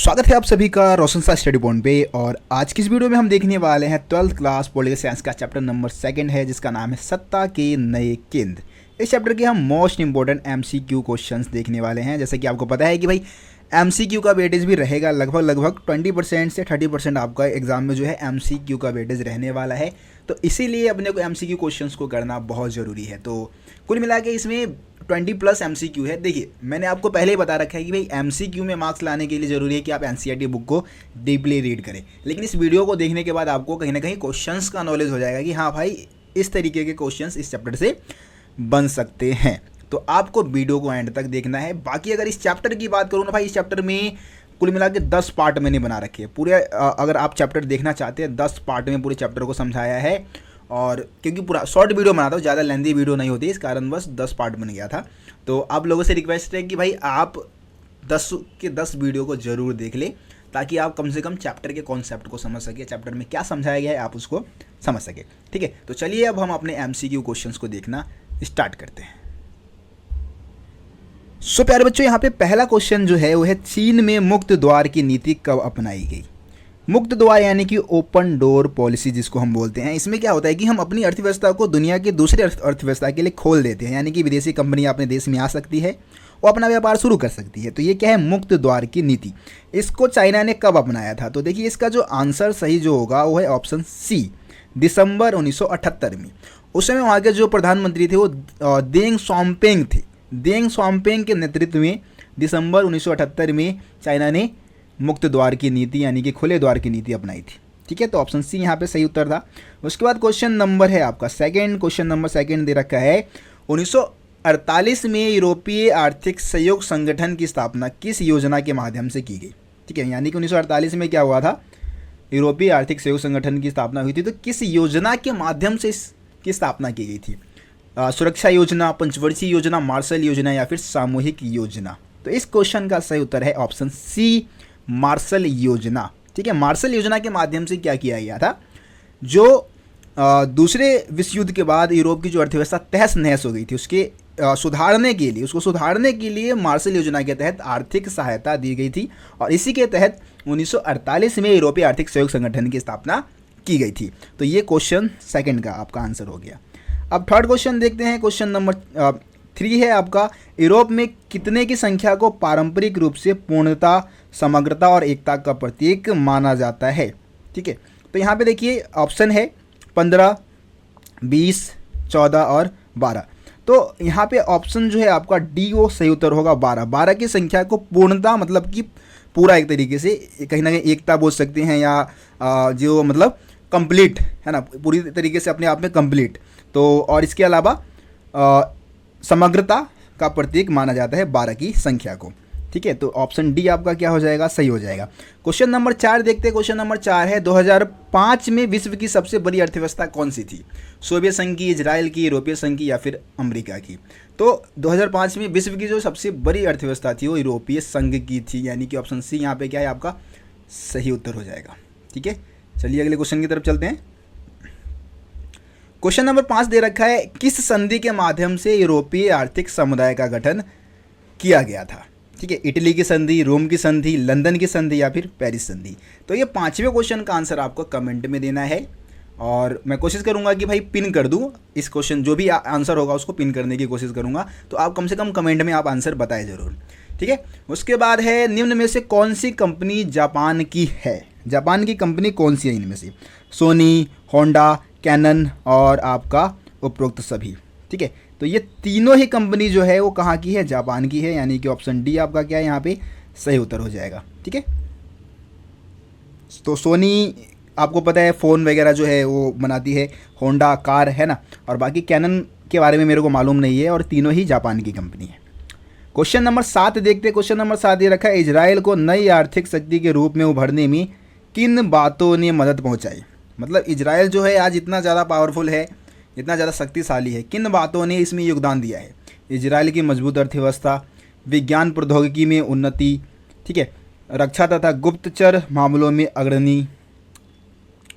स्वागत है आप सभी का रोशन सा स्टडी पॉइंट पे। और आज की इस वीडियो में हम देखने वाले हैं 12th क्लास पॉलिटिकल साइंस का चैप्टर नंबर 2 है, जिसका नाम है सत्ता के नए केंद्र। इस चैप्टर के हम मोस्ट इंपॉर्टेंट एमसीक्यू क्वेश्चंस देखने वाले हैं। जैसे कि आपको पता है कि भाई एमसीक्यू का वेटेज भी रहेगा, लगभग 20% से 30% आपका एग्जाम में जो है एमसीक्यू का वेटेज रहने वाला है। तो इसीलिए अपने को एमसीक्यू क्वेश्चंस को करना बहुत ज़रूरी है। तो कुल मिला के इसमें 20+ एमसीक्यू है। देखिए, मैंने आपको पहले ही बता रखा है कि भाई एमसीक्यू में मार्क्स लाने के लिए ज़रूरी है कि आप एनसीईआरटी बुक को डीपली रीड करें। लेकिन इस वीडियो को देखने के बाद आपको कहीं ना कहीं क्वेश्चंस का नॉलेज हो जाएगा कि हाँ भाई, इस तरीके के क्वेश्चंस इस चैप्टर से बन सकते हैं। तो आपको वीडियो को एंड तक देखना है। बाकी अगर इस चैप्टर की बात करूँ ना भाई, इस चैप्टर में कुल मिला के 10 पार्ट मैंने बना रखे हैं पूरे। अगर आप चैप्टर देखना चाहते हैं 10 पार्ट में पूरे चैप्टर को समझाया है। और क्योंकि पूरा शॉर्ट वीडियो बनाता हूँ, ज़्यादा लेंथी वीडियो नहीं होती, इस कारण बस 10 पार्ट बन गया था। तो आप लोगों से रिक्वेस्ट है कि भाई आप 10 के 10 वीडियो को ज़रूर देख लें, ताकि आप कम से कम चैप्टर के कॉन्सेप्ट को समझ सके, चैप्टर में क्या समझाया गया है आप उसको समझ सके। ठीक है, तो चलिए अब हम अपने एमसीक्यू क्वेश्चंस को देखना स्टार्ट करते हैं। सो प्यारे बच्चों, यहाँ पे पहला क्वेश्चन जो है वो है, चीन में मुक्त द्वार की नीति कब अपनाई गई। मुक्त द्वार यानी कि ओपन डोर पॉलिसी जिसको हम बोलते हैं। इसमें क्या होता है कि हम अपनी अर्थव्यवस्था को दुनिया के दूसरे अर्थव्यवस्था के लिए खोल देते हैं, यानी कि विदेशी कंपनी अपने देश में आ सकती है और अपना व्यापार शुरू कर सकती है। तो ये क्या है, मुक्त द्वार की नीति। इसको चाइना ने कब अपनाया था? तो देखिए, इसका जो आंसर सही जो होगा वो है ऑप्शन सी, दिसंबर 1978 में। उस समय वहाँ के जो प्रधानमंत्री थे वो देंग सोमपेंग थे। देंग सोमपेंग के नेतृत्व में दिसंबर 1978 में चाइना ने मुक्त द्वार की नीति यानी कि खुले द्वार की नीति अपनाई थी। ठीक है, तो ऑप्शन सी यहाँ पे सही उत्तर था। उसके बाद क्वेश्चन नंबर है आपका सेकंड। क्वेश्चन नंबर सेकंड दे रखा है, 1948 में यूरोपीय आर्थिक सहयोग संगठन की स्थापना किस योजना के माध्यम से की गई। ठीक है, यानी कि 1948 में क्या हुआ था, यूरोपीय आर्थिक सहयोग संगठन की स्थापना हुई थी। तो किस योजना के माध्यम से इसकी स्थापना की गई थी? सुरक्षा योजना, पंचवर्षीय योजना, मार्शल योजना या फिर सामूहिक योजना। तो इस क्वेश्चन का सही उत्तर है ऑप्शन सी, मार्शल योजना। ठीक है, मार्शल योजना के माध्यम से क्या किया गया था, जो दूसरे विश्व युद्ध के बाद यूरोप की जो अर्थव्यवस्था तहस नहस हो गई थी उसके उसको सुधारने के लिए मार्शल योजना के तहत आर्थिक सहायता दी गई थी। और इसी के तहत 1948 में यूरोपीय आर्थिक सहयोग संगठन की स्थापना की गई थी। तो ये क्वेश्चन सेकंड का आपका आंसर हो गया। अब थर्ड क्वेश्चन देखते हैं। क्वेश्चन नंबर 3 है आपका, यूरोप में कितने की संख्या को पारंपरिक रूप से पूर्णता, समग्रता और एकता का प्रतीक माना जाता है। ठीक है, तो यहाँ पे देखिए ऑप्शन है 15, 20, 14 और 12। तो यहाँ पे ऑप्शन जो है आपका डी वो सही उत्तर होगा 12। 12 की संख्या को पूर्णता मतलब कि पूरा एक तरीके से कहीं ना कहीं एकता बोल सकते हैं, या जो मतलब कंप्लीट है ना, पूरी तरीके से अपने आप में कंप्लीट। तो और इसके अलावा समग्रता का प्रतीक माना जाता है 12 की संख्या को। ठीक है, तो ऑप्शन डी आपका क्या हो जाएगा, सही हो जाएगा। क्वेश्चन नंबर 4 देखते हैं। क्वेश्चन नंबर 4 है, 2005 में विश्व की सबसे बड़ी अर्थव्यवस्था कौन सी थी? सोवियत संघ की, इजराइल की, यूरोपीय संघ की या फिर अमेरिका की? तो 2005 में विश्व की जो सबसे बड़ी अर्थव्यवस्था थी वो यूरोपीय संघ की थी, यानी कि ऑप्शन सी यहाँ पे क्या है आपका सही उत्तर हो जाएगा। ठीक है, चलिए अगले क्वेश्चन की तरफ चलते हैं। क्वेश्चन नंबर 5 दे रखा है, किस संधि के माध्यम से यूरोपीय आर्थिक समुदाय का गठन किया गया था? ठीक है, इटली की संधि, रोम की संधि, लंदन की संधि या फिर पेरिस संधि? तो ये 5वें क्वेश्चन का आंसर आपको कमेंट में देना है। और मैं कोशिश करूंगा कि भाई पिन कर दूं इस क्वेश्चन, जो भी आंसर होगा उसको पिन करने की कोशिश करूंगा। तो आप कम से कम कमेंट में आप आंसर बताएं जरूर। ठीक है, उसके बाद है, निम्न में से कौन सी कंपनी जापान की है? जापान की कंपनी कौन सी है इनमें से? सोनी, होंडा, कैनन और आपका उपरोक्त सभी। ठीक है, तो ये तीनों ही कंपनी जो है वो कहाँ की है? जापान की है, यानी कि ऑप्शन डी आपका क्या है यहाँ पे सही उत्तर हो जाएगा। ठीक है, तो सोनी आपको पता है फ़ोन वगैरह जो है वो बनाती है, होंडा कार है ना, और बाकी कैनन के बारे में मेरे को मालूम नहीं है, और तीनों ही जापान की कंपनी है। क्वेश्चन नंबर 7 देखते हैं। क्वेश्चन नंबर 7 ये रखा है, इजराइल को नई आर्थिक शक्ति के रूप में उभरने में किन बातों ने मदद पहुँचाई? मतलब इजराइल जो है आज इतना ज़्यादा पावरफुल है, इतना ज़्यादा शक्तिशाली है, किन बातों ने इसमें योगदान दिया है? इजराइल की मजबूत अर्थव्यवस्था, विज्ञान प्रौद्योगिकी में उन्नति, ठीक है, रक्षा तथा गुप्तचर मामलों में अग्रणी,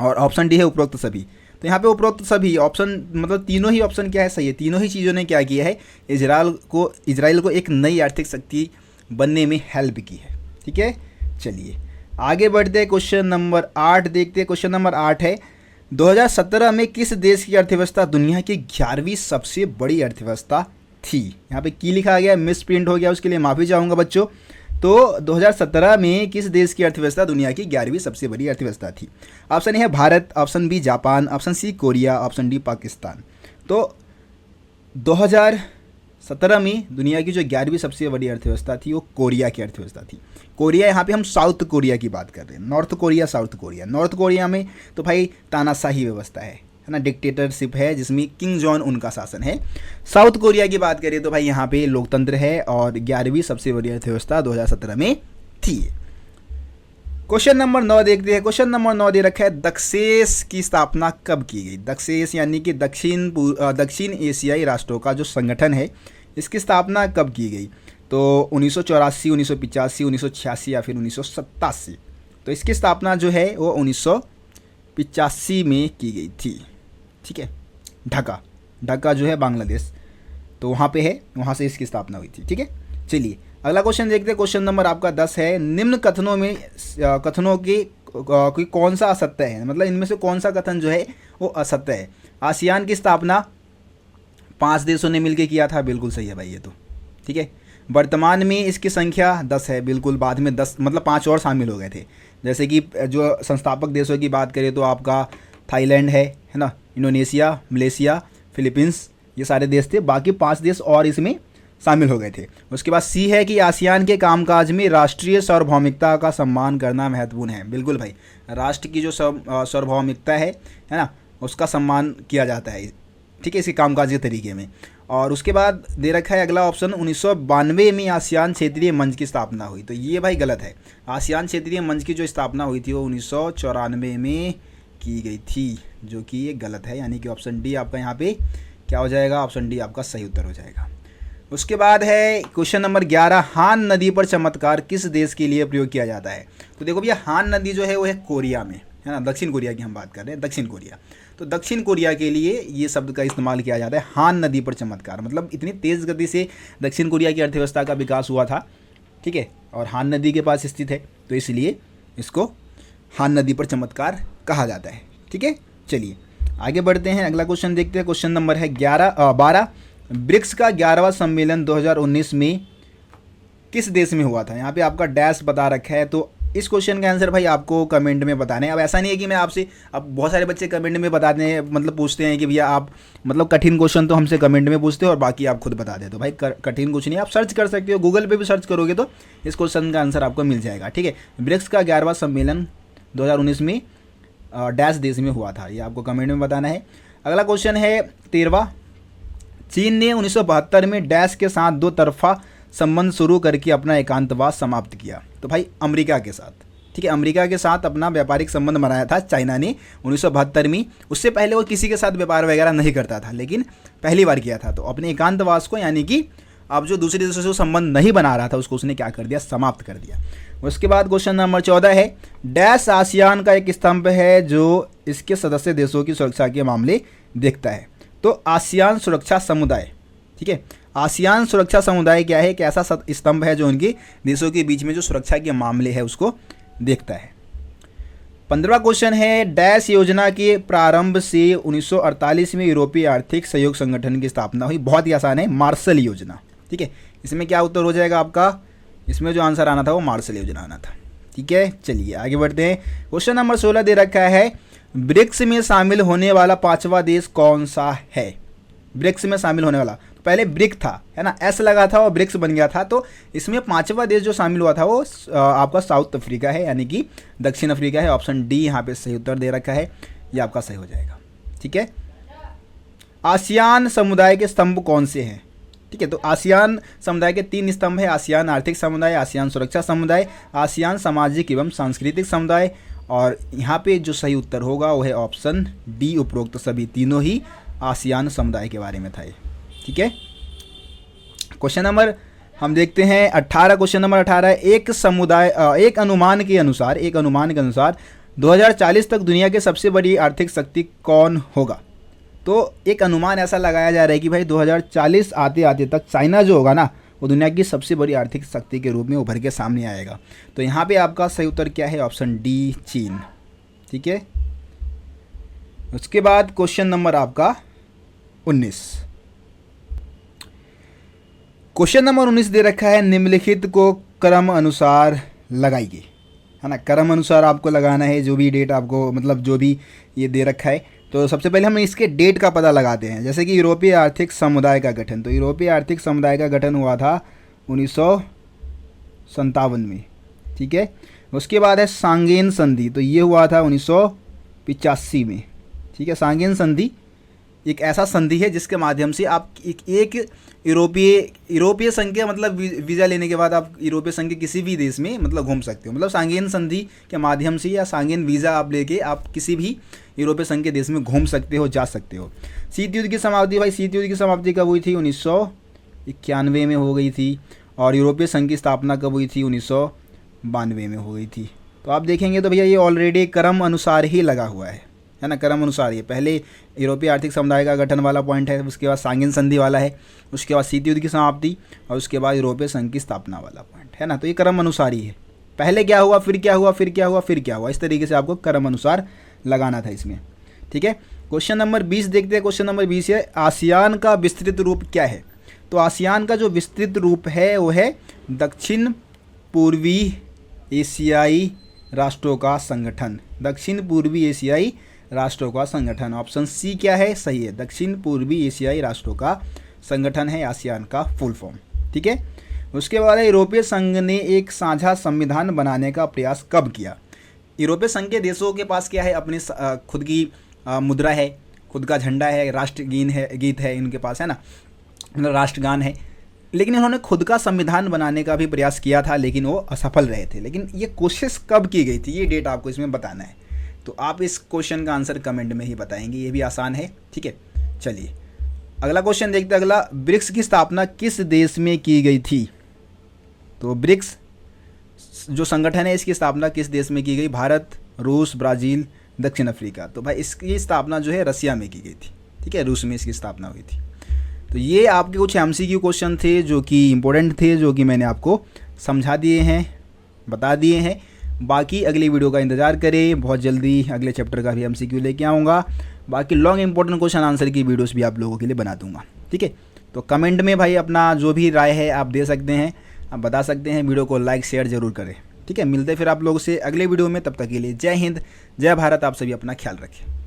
और ऑप्शन डी है उपरोक्त सभी। तो यहाँ पे उपरोक्त सभी ऑप्शन मतलब तीनों ही ऑप्शन क्या है सही है। तीनों ही चीज़ों ने क्या किया है, इजराइल को एक नई आर्थिक शक्ति बनने में हेल्प की है। ठीक है, चलिए आगे बढ़ते हैं, क्वेश्चन नंबर 8 देखते हैं। क्वेश्चन नंबर 8 है 2017 में किस देश की अर्थव्यवस्था दुनिया की 11वीं सबसे बड़ी अर्थव्यवस्था थी। यहाँ पे की लिखा गया, मिस प्रिंट हो गया, उसके लिए माफ़ी चाहूँगा बच्चों। तो 2017 में किस देश की अर्थव्यवस्था दुनिया की 11वीं सबसे बड़ी अर्थव्यवस्था थी। ऑप्शन ए है Bharat, option B Japan, option C Korea, option D Pakistan. तो 2017 में दुनिया की जो 11वीं सबसे बड़ी अर्थव्यवस्था थी वो कोरिया की अर्थव्यवस्था थी। कोरिया, यहाँ पे हम साउथ कोरिया की बात कर रहे हैं, north Korea south Korea. North Korea में तो भाई तानाशाही व्यवस्था है ना, डिक्टेटरशिप है जिसमें किंग जॉन उनका शासन है। साउथ कोरिया की बात करें तो भाई यहाँ पे लोकतंत्र है और 11वीं सबसे बड़ी अर्थव्यवस्था 2017 में थी। क्वेश्चन नंबर 9 देखते हैं। क्वेश्चन नंबर 9 दे रखा है दक्षेस की स्थापना कब की गई। दक्षेस यानी कि दक्षिण एशियाई राष्ट्रों का जो संगठन है, इसकी स्थापना कब की गई। तो 1984, 1985, 1986 या फिर 1987। तो इसकी स्थापना जो है वो 1985 में की गई थी। ठीक है, ढाका जो है बांग्लादेश, तो वहाँ पे है, वहाँ से इसकी स्थापना हुई थी। ठीक है, चलिए अगला क्वेश्चन देखते हैं। क्वेश्चन नंबर आपका 10 है निम्न कथनों की कोई कौन सा असत्य है, मतलब इनमें से कौन सा कथन जो है वो असत्य है। आसियान की स्थापना 5 देशों ने मिलकर किया था, बिल्कुल सही है भाई ये तो। ठीक है, वर्तमान में इसकी संख्या 10 है, बिल्कुल, बाद में 10 मतलब 5 और शामिल हो गए थे। जैसे कि जो संस्थापक देशों की बात करें तो आपका थाईलैंड है ना, इंडोनेशिया, मलेशिया, फिलीपींस, ये सारे देश थे, बाकी 5 देश और इसमें शामिल हो गए थे। उसके बाद सी है कि आसियान के कामकाज में राष्ट्रीय सार्वभौमिकता का सम्मान करना महत्वपूर्ण है। बिल्कुल भाई, राष्ट्र की जो सार्वभौमिकता है ना, उसका सम्मान किया जाता है, ठीक है, इसके कामकाज के तरीके में। और उसके बाद दे रखा है अगला ऑप्शन 1992 में आसियान क्षेत्रीय मंच की स्थापना हुई। तो ये भाई गलत है। आसियान क्षेत्रीय मंच की जो स्थापना हुई थी वो 1994 में की गई थी, जो कि ये गलत है, यानी कि ऑप्शन डी आपका यहाँ पे क्या हो जाएगा, ऑप्शन डी आपका सही उत्तर हो जाएगा। उसके बाद है क्वेश्चन नंबर 11 हान नदी पर चमत्कार किस देश के लिए प्रयोग किया जाता है। तो देखो भैया, हान नदी जो है वो है कोरिया में, है ना, दक्षिण कोरिया की हम बात कर रहे हैं, दक्षिण कोरिया। तो दक्षिण कोरिया के लिए ये शब्द का इस्तेमाल किया जाता है, हान नदी पर चमत्कार, मतलब इतनी तेज़ गति से दक्षिण कोरिया की अर्थव्यवस्था का विकास हुआ था। ठीक है, और हान नदी के पास स्थित है, तो इसलिए इसको हान नदी पर चमत्कार कहा जाता है। ठीक है, चलिए आगे बढ़ते हैं, अगला क्वेश्चन देखते हैं। क्वेश्चन नंबर है 12 ब्रिक्स का 11वां सम्मेलन 2019 में किस देश में हुआ था। यहाँ पे आपका डैश बता रखा है, तो इस क्वेश्चन का आंसर भाई आपको कमेंट में बताना है। अब ऐसा नहीं है कि मैं आपसे, अब बहुत सारे बच्चे कमेंट में बताते हैं, मतलब पूछते हैं कि भैया आप मतलब कठिन क्वेश्चन तो हमसे कमेंट में पूछते हो और बाकी आप खुद बता देते हो। भाई कठिन कुछ नहीं, आप सर्च कर सकते हो, गूगल पे भी सर्च करोगे तो इस क्वेश्चन का आंसर आपको मिल जाएगा। ठीक है, ब्रिक्स का 11वां सम्मेलन 2019 में डैश देश में हुआ था, ये आपको कमेंट में बताना है। अगला क्वेश्चन है 13वां चीन ने 1972 में डैश के साथ 2 तरफा संबंध शुरू करके अपना एकांतवास समाप्त किया। तो भाई अमेरिका के साथ, ठीक है, अमेरिका के साथ अपना व्यापारिक संबंध बनाया था चाइना ने 1972 में। उससे पहले वो किसी के साथ व्यापार वगैरह नहीं करता था, लेकिन पहली बार किया था। तो अपने एकांतवास को, यानी कि अब जो दूसरे देशों से संबंध नहीं बना रहा था, उसको उसने क्या कर दिया, समाप्त कर दिया। उसके बाद क्वेश्चन नंबर 14 है डैश आसियान का एक स्तंभ है जो इसके सदस्य देशों की सुरक्षा के मामले देखता है। तो आसियान सुरक्षा समुदाय, ठीक है, आसियान सुरक्षा समुदाय क्या है, एक ऐसा स्तंभ है जो उनके देशों के बीच में जो सुरक्षा के मामले है उसको देखता है। 15वां क्वेश्चन है डैश योजना के प्रारंभ से 1948 में यूरोपीय आर्थिक सहयोग संगठन की स्थापना हुई। बहुत ही आसान है, मार्शल योजना। ठीक है, इसमें क्या उत्तर हो जाएगा आपका, इसमें जो आंसर आना था वो मार्शल योजना आना था। ठीक है, चलिए आगे बढ़ते हैं। क्वेश्चन नंबर 16 दे रखा है ब्रिक्स में शामिल होने वाला 5वां देश कौन सा है। ब्रिक्स में शामिल होने वाला, तो पहले ब्रिक था, है ना, एस लगा था और ब्रिक्स बन गया था। तो इसमें 5वां देश जो शामिल हुआ था वो आपका साउथ अफ्रीका है, यानी कि दक्षिण अफ्रीका है। ऑप्शन डी यहाँ पे सही उत्तर दे रखा है, ये आपका सही हो जाएगा। ठीक है, आसियान समुदाय के स्तंभ कौन से हैं। ठीक है, तो आसियान समुदाय के 3 स्तंभ है, आसियान आर्थिक समुदाय, आसियान सुरक्षा समुदाय, आसियान सामाजिक एवं सांस्कृतिक समुदाय। और यहाँ पे जो सही उत्तर होगा वो है ऑप्शन डी, उपरोक्त सभी तीनों ही आसियान समुदाय के बारे में था ये। ठीक है, क्वेश्चन नंबर हम देखते हैं 18। क्वेश्चन नंबर 18 एक अनुमान के अनुसार 2040 तक दुनिया की सबसे बड़ी आर्थिक शक्ति कौन होगा। तो एक अनुमान ऐसा लगाया जा रहा है कि भाई 2040 आते आते तक चाइना जो होगा ना, वो दुनिया की सबसे बड़ी आर्थिक शक्ति के रूप में उभर के सामने आएगा। तो यहाँ पे आपका सही उत्तर क्या है, ऑप्शन डी चीन। ठीक है, उसके बाद क्वेश्चन नंबर आपका 19। क्वेश्चन नंबर 19 दे रखा है, निम्नलिखित को क्रम अनुसार लगाइए, है ना। क्रम अनुसार आपको लगाना है, जो भी डेट आपको मतलब जो भी ये दे रखा है। तो सबसे पहले हम इसके डेट का पता लगाते हैं। जैसे कि यूरोपीय आर्थिक समुदाय का गठन, तो यूरोपीय आर्थिक समुदाय का गठन हुआ था 1957 में। ठीक है, उसके बाद है सांगेन संधि, तो ये हुआ था 1985 में। ठीक है, सांगेन संधि एक ऐसा संधि है जिसके माध्यम से आप एक यूरोपीय संघ के मतलब वीज़ा लेने के बाद आप यूरोपीय संघ के किसी भी देश में मतलब घूम सकते हो। मतलब सांगेन संधि के माध्यम से या सांगेन वीज़ा आप लेके आप किसी भी यूरोपीय संघ के देश में घूम सकते हो, जा सकते हो। शीत युद्ध की समाप्ति, भाई शीत युद्ध की समाप्ति कब हुई थी, 1991 में हो गई थी। और यूरोपीय संघ की स्थापना कब हुई थी, 1992 में हो गई थी। तो आप देखेंगे तो भैया ये ऑलरेडी क्रम अनुसार ही लगा हुआ है ना, क्रम अनुसार। ये पहले यूरोपीय आर्थिक समुदाय का गठन वाला पॉइंट है, उसके बाद सांगेन संधि वाला है, उसके बाद शीत युद्ध की समाप्ति, और उसके बाद यूरोपीय संघ की स्थापना वाला पॉइंट है ना। तो ये क्रम अनुसार ही है, पहले क्या हुआ, फिर क्या हुआ, फिर क्या हुआ, फिर क्या हुआ, इस तरीके से आपको क्रम अनुसार लगाना था इसमें। ठीक है, क्वेश्चन नंबर 20 देखते हैं। क्वेश्चन नंबर 20 है, आसियान का विस्तृत रूप क्या है। तो आसियान का जो विस्तृत रूप है वो है दक्षिण पूर्वी एशियाई राष्ट्रों का संगठन। दक्षिण पूर्वी एशियाई राष्ट्रों का संगठन, ऑप्शन सी क्या है, सही है। दक्षिण पूर्वी एशियाई राष्ट्रों का संगठन है आसियान का फुल फॉर्म। ठीक है, उसके बाद यूरोपीय संघ ने एक साझा संविधान बनाने का प्रयास कब किया। यूरोपीय संघ के देशों के पास क्या है, अपनी खुद की मुद्रा है, खुद का झंडा है, गीत है इनके पास, है ना, मतलब राष्ट्रगान है। लेकिन इन्होंने खुद का संविधान बनाने का भी प्रयास किया था, लेकिन वो असफल रहे थे। लेकिन ये कोशिश कब की गई थी, ये डेट आपको इसमें बताना है। तो आप इस क्वेश्चन का आंसर कमेंट में ही बताएंगे, ये भी आसान है। ठीक है, चलिए अगला क्वेश्चन देखते हैं। अगला, ब्रिक्स की स्थापना किस देश में की गई थी। तो ब्रिक्स जो संगठन है इसकी स्थापना किस देश में की गई, भारत, रूस, ब्राज़ील, दक्षिण अफ्रीका। तो भाई इसकी स्थापना जो है रसिया में की गई थी। ठीक है, रूस में इसकी स्थापना हुई थी। तो ये आपके कुछ MCQ क्वेश्चन थे जो कि इम्पोर्टेंट थे, जो कि मैंने आपको समझा दिए हैं, बता दिए हैं। बाकी अगली वीडियो का इंतज़ार करें, बहुत जल्दी अगले चैप्टर का भी MCQ लेके आऊँगा। बाकी लॉन्ग इंपॉर्टेंट क्वेश्चन आंसर की वीडियोस भी आप लोगों के लिए बना दूंगा। ठीक है, तो कमेंट में भाई अपना जो भी राय है आप दे सकते हैं, आप बता सकते हैं। वीडियो को लाइक शेयर ज़रूर करें। ठीक है, मिलते हैं फिर आप लोगों से अगले वीडियो में, तब तक के लिए जय हिंद, जय भारत। आप सभी अपना ख्याल रखें।